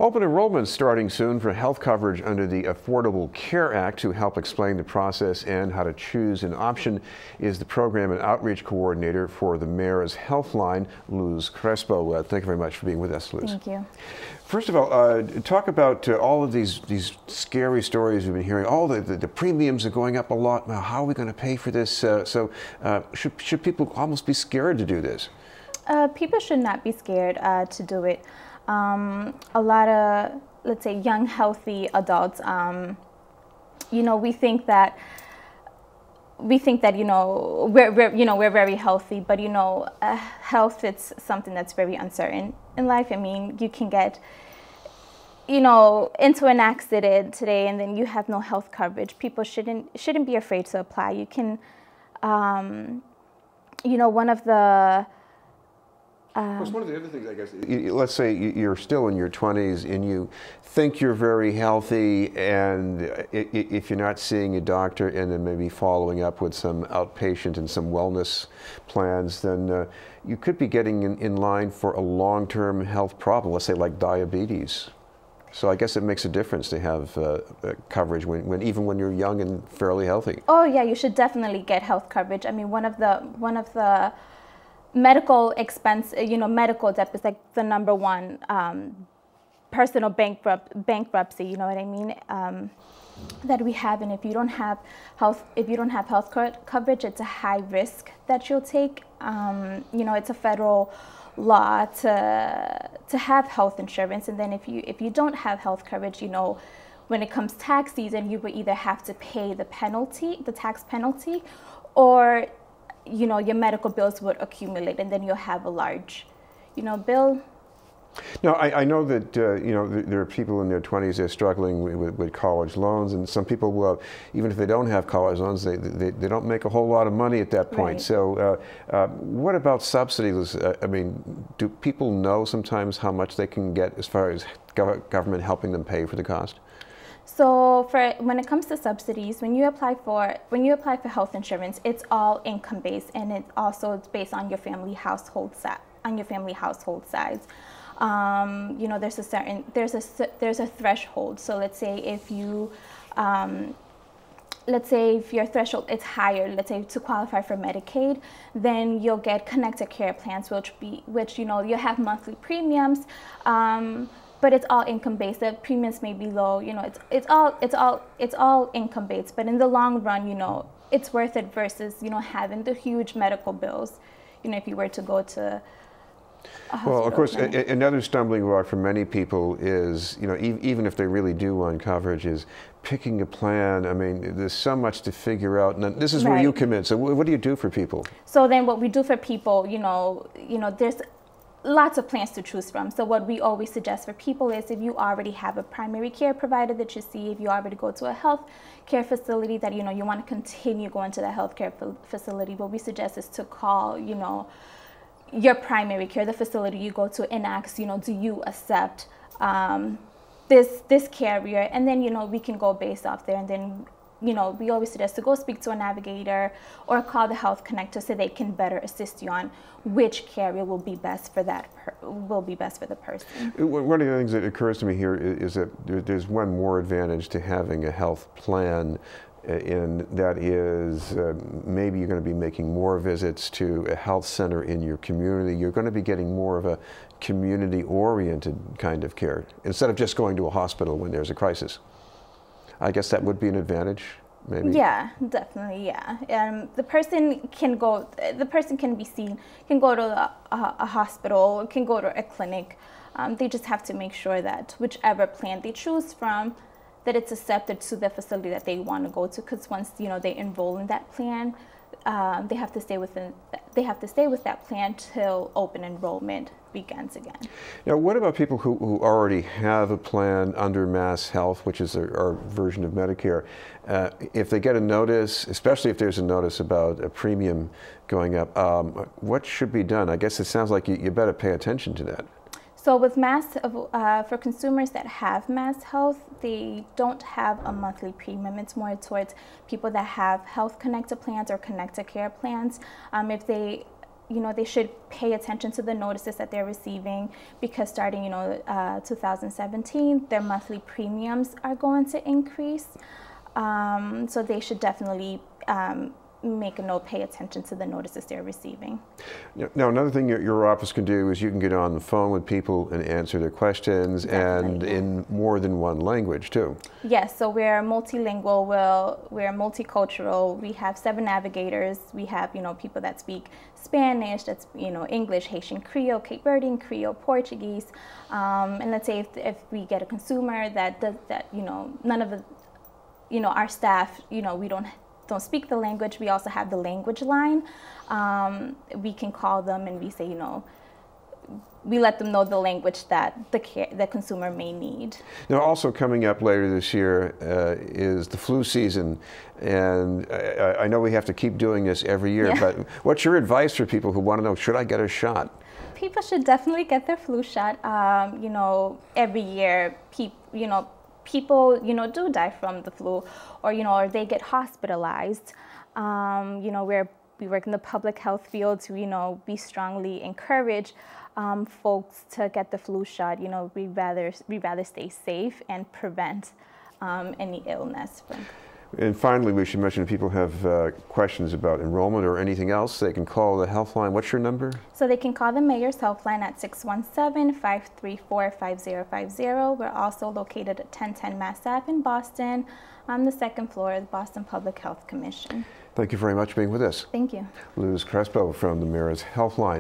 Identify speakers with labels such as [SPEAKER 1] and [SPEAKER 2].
[SPEAKER 1] Open enrollment starting soon for health coverage under the Affordable Care Act. To help explain the process and how to choose an option is the program and outreach coordinator for the Mayor's Healthline, Luz Crespo. Thank you very much for being with us, Luz.
[SPEAKER 2] Thank you.
[SPEAKER 1] First of all, talk about all of these scary stories we've been hearing. All the premiums are going up a lot. Now, how are we going to pay for this? Should people almost be scared to do this?
[SPEAKER 2] People should not be scared to do it. A lot of, let's say, young, healthy adults, we think that we're very healthy, but health is something that's very uncertain in life. I mean, you can get into an accident today and then you have no health coverage. People shouldn't be afraid to apply. You can one of the
[SPEAKER 1] one of the other things, I guess, let's say you're still in your 20s and you think you're very healthy, and if you're not seeing a doctor and then maybe following up with some outpatient and some wellness plans, then you could be getting in line for a long-term health problem, let's say like diabetes. So I guess it makes a difference to have coverage even when you're young and fairly healthy.
[SPEAKER 2] Oh yeah, you should definitely get health coverage. I mean, one of the medical expense, medical debt is like the #1 personal bankruptcy. You know what I mean? That we have, and if you don't have health coverage, it's a high risk that you'll take. It's a federal law to have health insurance, and then if you don't have health coverage, when it comes tax season, you will either have to pay the tax penalty, or your medical bills would accumulate, and then you'll have a large, bill.
[SPEAKER 1] Now, I know that, there are people in their 20s that are struggling with college loans, and some people, even if they don't have college loans, they don't make a whole lot of money at that point. Right. So what about subsidies? I mean, do people know sometimes how much they can get as far as government helping them pay for the cost?
[SPEAKER 2] So when it comes to subsidies, when you apply for health insurance, it's all income based, and it's based on your family household size. There's a threshold. So let's say if your threshold is higher, let's say to qualify for Medicaid, then you'll get connected care plans, which you'll have monthly premiums. But it's all income based. The premiums may be low. It's all income based. But in the long run, it's worth it versus having the huge medical bills. If you were to go to a hospital. Well,
[SPEAKER 1] of course, another stumbling block for many people is even if they really do want coverage, is picking a plan. I mean, there's so much to figure out. And this is where you come in. So what do you do for people?
[SPEAKER 2] So then, what we do for people, there's lots of plans to choose from. So what we always suggest for people is, if you already have a primary care provider that you see, if you already go to a health care facility that you want to continue going to the health care facility, what we suggest is to call your primary care, the facility you go to, and ask, do you accept this carrier? And then we can go based off there, and then we always suggest to go speak to a navigator or call the health connector so they can better assist you on which carrier will be best for the person.
[SPEAKER 1] One of the things that occurs to me here is that there's one more advantage to having a health plan, and that is maybe you're going to be making more visits to a health center in your community. You're going to be getting more of a community-oriented kind of care instead of just going to a hospital when there's a crisis. I guess that would be an advantage, maybe.
[SPEAKER 2] Yeah, definitely. Yeah, the person can be seen, can go to a hospital, can go to a clinic. They just have to make sure that whichever plan they choose from, that it's accepted to the facility that they want to go to. Because once they enroll in that plan, they have to stay with that plan till open enrollment begins again.
[SPEAKER 1] Now, what about people who already have a plan under Mass Health, which is our version of Medicare? If they get a notice, especially if there's a notice about a premium going up, what should be done? I guess it sounds like you better pay attention to that.
[SPEAKER 2] So with for consumers that have Mass Health, they don't have a monthly premium. It's more towards people that have health connected plans or connected care plans. If they they should pay attention to the notices that they're receiving, because starting 2017, their monthly premiums are going to increase. So they should definitely make a note, pay attention to the notices they're receiving.
[SPEAKER 1] Now, another thing your office can do is you can get on the phone with people and answer their questions, and in more than one language too. Yes,
[SPEAKER 2] so we're multilingual, we're multicultural. We have 7 navigators. We have people that speak Spanish, that's English, Haitian Creole, Cape Verdean Creole, Portuguese, and let's say if we get a consumer that does that, none of the our staff, we don't speak the language, we also have the language line. We can call them and we say, we let them know the language that the consumer may need.
[SPEAKER 1] Now, also coming up later this year is the flu season, and I know we have to keep doing this every year, but what's your advice for people who want to know, should I get a shot?
[SPEAKER 2] People should definitely get their flu shot. Every year, people do die from the flu, or they get hospitalized. We work in the public health field, so we strongly encourage folks to get the flu shot. We rather stay safe and prevent any illness.
[SPEAKER 1] And finally, we should mention if people have questions about enrollment or anything else, they can call the helpline. What's your number?
[SPEAKER 2] So they can call the mayor's helpline at 617-534-5050. We're also located at 1010 Mass Ave in Boston, on the 2nd floor of the Boston Public Health Commission.
[SPEAKER 1] Thank you very much for being with us.
[SPEAKER 2] Thank you.
[SPEAKER 1] Luz Crespo from the mayor's helpline.